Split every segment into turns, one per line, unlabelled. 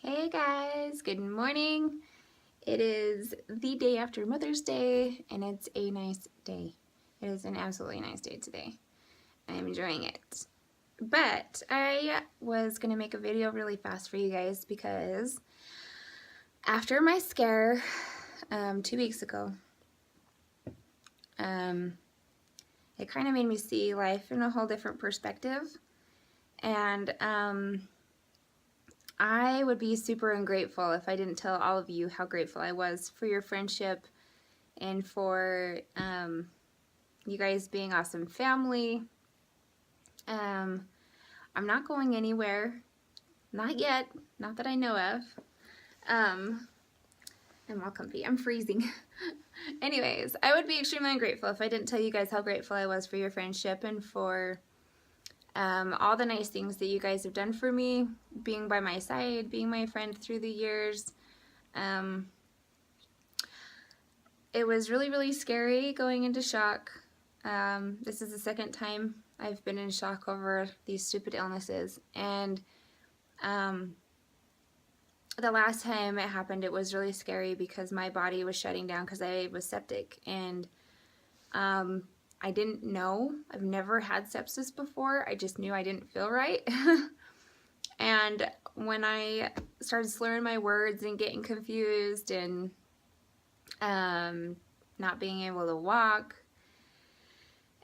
Hey guys, good morning. It is the day after Mother's Day and it's a nice day. It is an absolutely nice day today. I'm enjoying it. But I was going to make a video really fast for you guys because after my scare 2 weeks ago, it kind of made me see life in a whole different perspective. And I would be super ungrateful if I didn't tell all of you how grateful I was for your friendship and for you guys being awesome family. I'm not going anywhere. Not yet. Not that I know of. I'm all comfy. I'm freezing. Anyways, I would be extremely ungrateful if I didn't tell you guys how grateful I was for your friendship and for all the nice things that you guys have done for me, being by my side, being my friend through the years. It was really, really scary going into shock. This is the second time I've been in shock over these stupid illnesses. And the last time it happened, it was really scary because my body was shutting down because I was septic. And I didn't know. I've never had sepsis before. I just knew I didn't feel right. And when I started slurring my words and getting confused and not being able to walk,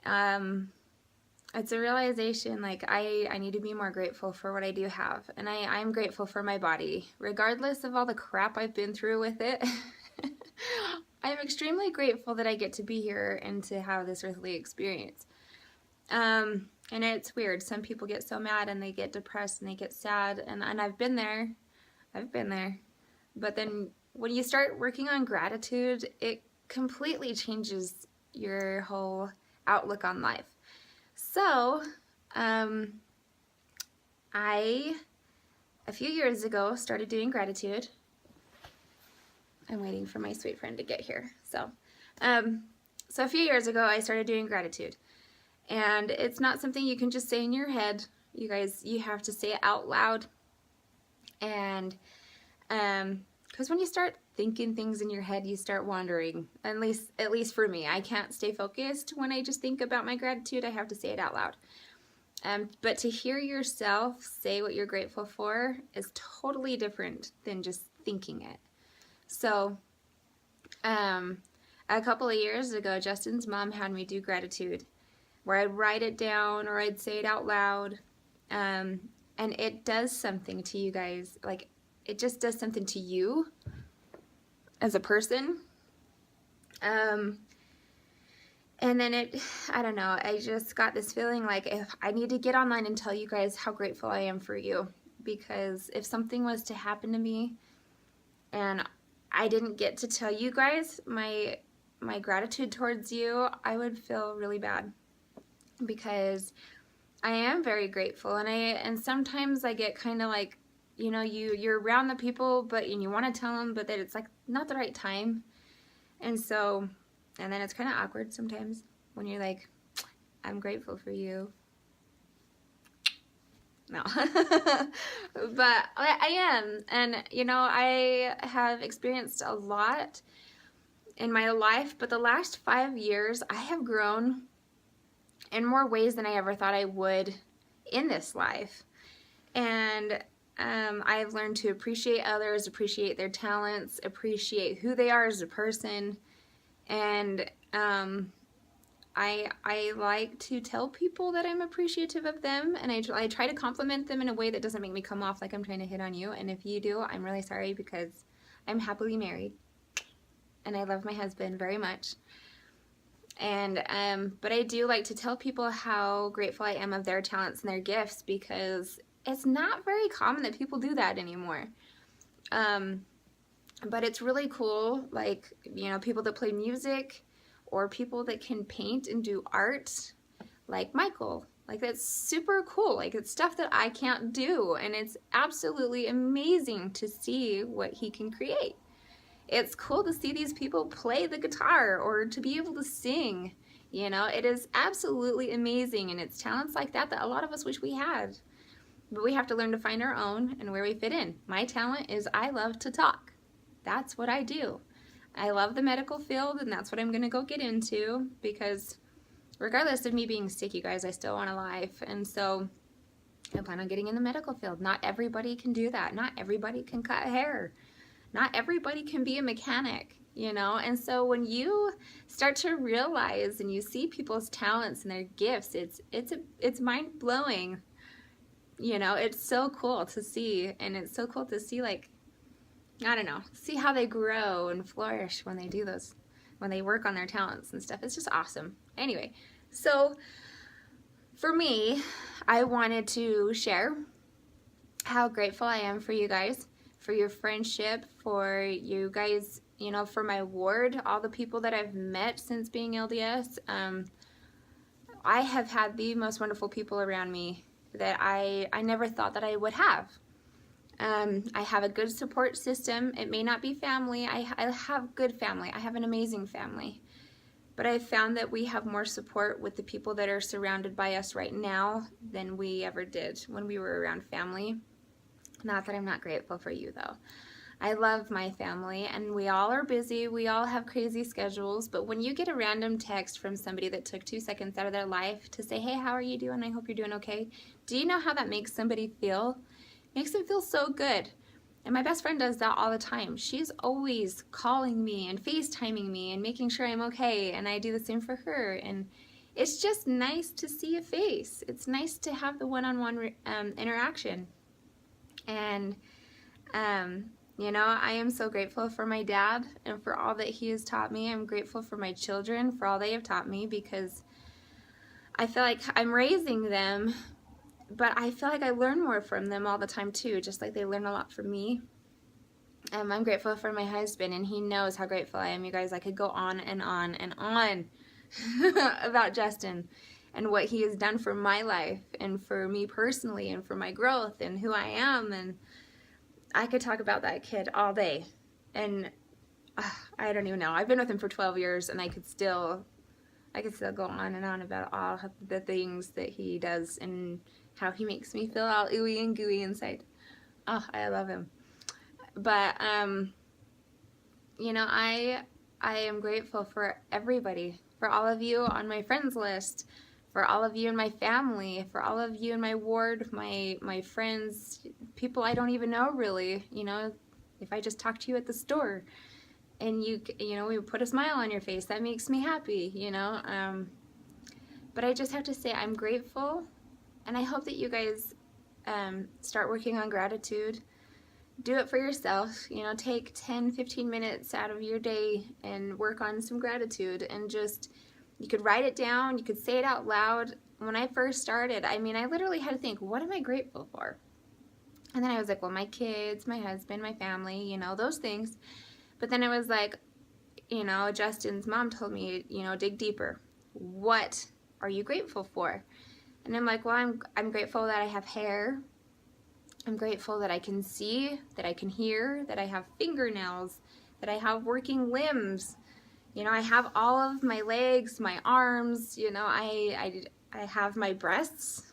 it's a realization like I need to be more grateful for what I do have. And I'm grateful for my body, regardless of all the crap I've been through with it. I'm extremely grateful that I get to be here and to have this earthly experience. And it's weird. Some people get so mad and they get depressed and they get sad. And I've been there. I've been there. But then when you start working on gratitude, it completely changes your whole outlook on life. So, a few years ago, started doing gratitude. I'm waiting for my sweet friend to get here. So a few years ago, I started doing gratitude. And it's not something you can just say in your head. You guys, you have to say it out loud. And because when you start thinking things in your head, you start wandering. At least for me, I can't stay focused when I just think about my gratitude. I have to say it out loud. But to hear yourself say what you're grateful for is totally different than just thinking it. So, a couple of years ago, Justin's mom had me do gratitude, where I'd write it down or I'd say it out loud, and it does something to you guys. Like, it just does something to you as a person. And then I don't know, I just got this feeling like if I need to get online and tell you guys how grateful I am for you, because if something was to happen to me and I didn't get to tell you guys my gratitude towards you, I would feel really bad, because I am very grateful. And sometimes I get kind of like, you know, you're around the people, but and you want to tell them, but that it's like not the right time. And then it's kind of awkward sometimes when you're like, I'm grateful for you. No. But I am. And, you know, I have experienced a lot in my life, but the last 5 years, I have grown in more ways than I ever thought I would in this life. And I've learned to appreciate others, appreciate their talents, appreciate who they are as a person. And I like to tell people that I'm appreciative of them, and I try to compliment them in a way that doesn't make me come off like I'm trying to hit on you. And if you do, I'm really sorry, because I'm happily married and I love my husband very much. And but I do like to tell people how grateful I am of their talents and their gifts, because it's not very common that people do that anymore. But it's really cool, like, you know, people that play music or people that can paint and do art, like Michael. Like, that's super cool. Like, it's stuff that I can't do, and it's absolutely amazing to see what he can create. It's cool to see these people play the guitar or to be able to sing. You know, it is absolutely amazing, and it's talents like that that a lot of us wish we had. but we have to learn to find our own and where we fit in. My talent is I love to talk. That's what I do. I love the medical field, and that's what I'm going to go get into, because regardless of me being sick, you guys, I still want a life. And so I plan on getting in the medical field. Not everybody can do that. Not everybody can cut hair. Not everybody can be a mechanic, you know? And so when you start to realize and you see people's talents and their gifts, it's mind-blowing. You know, it's so cool to see, and it's so cool to see, like, I don't know, see how they grow and flourish when they do those, when they work on their talents and stuff. It's just awesome. Anyway, so for me, I wanted to share how grateful I am for you guys, for your friendship, for you guys, you know, for my ward, all the people that I've met since being LDS. I have had the most wonderful people around me that I never thought that I would have. I have a good support system. It may not be family. I have good family. I have an amazing family. But I've found that we have more support with the people that are surrounded by us right now than we ever did when we were around family. Not that I'm not grateful for you, though. I love my family, and we all are busy. We all have crazy schedules, but when you get a random text from somebody that took 2 seconds out of their life to say, hey, how are you doing? I hope you're doing okay. Do you know how that makes somebody feel? It makes them feel so good. And my best friend does that all the time. She's always calling me and FaceTiming me and making sure I'm okay, and I do the same for her. And it's just nice to see a face. It's nice to have the one-on-one interaction. And, you know, I am so grateful for my dad and for all that he has taught me. I'm grateful for my children for all they have taught me, because I feel like I'm raising them, but I feel like I learn more from them all the time too, just like they learn a lot from me. I'm grateful for my husband, and he knows how grateful I am, you guys. I could go on and on and on about Justin and what he has done for my life and for me personally and for my growth and who I am, and I could talk about that kid all day. And I don't even know. I've been with him for 12 years, and I could still go on and on about all the things that he does and how he makes me feel all ooey and gooey inside. Oh, I love him. But, you know, I am grateful for everybody, for all of you on my friends list, for all of you in my family, for all of you in my ward, my friends, people I don't even know really, you know, if I just talk to you at the store and you know, we put a smile on your face, that makes me happy, you know. But I just have to say I'm grateful, and I hope that you guys start working on gratitude. Do it for yourself, you know, take 10-15 minutes out of your day and work on some gratitude, and just, you could write it down, you could say it out loud. When I first started, I mean, I literally had to think, what am I grateful for? And then I was like, well, my kids, my husband, my family, you know, those things. But then it was like, you know, Justin's mom told me, you know, dig deeper. What are you grateful for? And I'm like, well, I'm grateful that I have hair. I'm grateful that I can see, that I can hear, that I have fingernails, that I have working limbs. You know, I have all of my legs, my arms, you know, I have my breasts.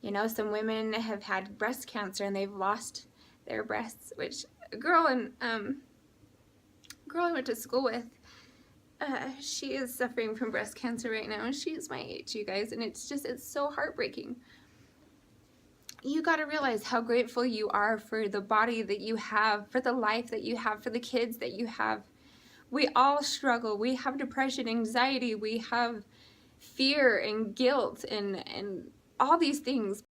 You know, some women have had breast cancer and they've lost their breasts, which a girl I went to school with, she is suffering from breast cancer right now, and she's my age, you guys, and it's so heartbreaking. You got to realize how grateful you are for the body that you have, for the life that you have, for the kids that you have. We all struggle. We have depression, anxiety, we have fear and guilt and all these things.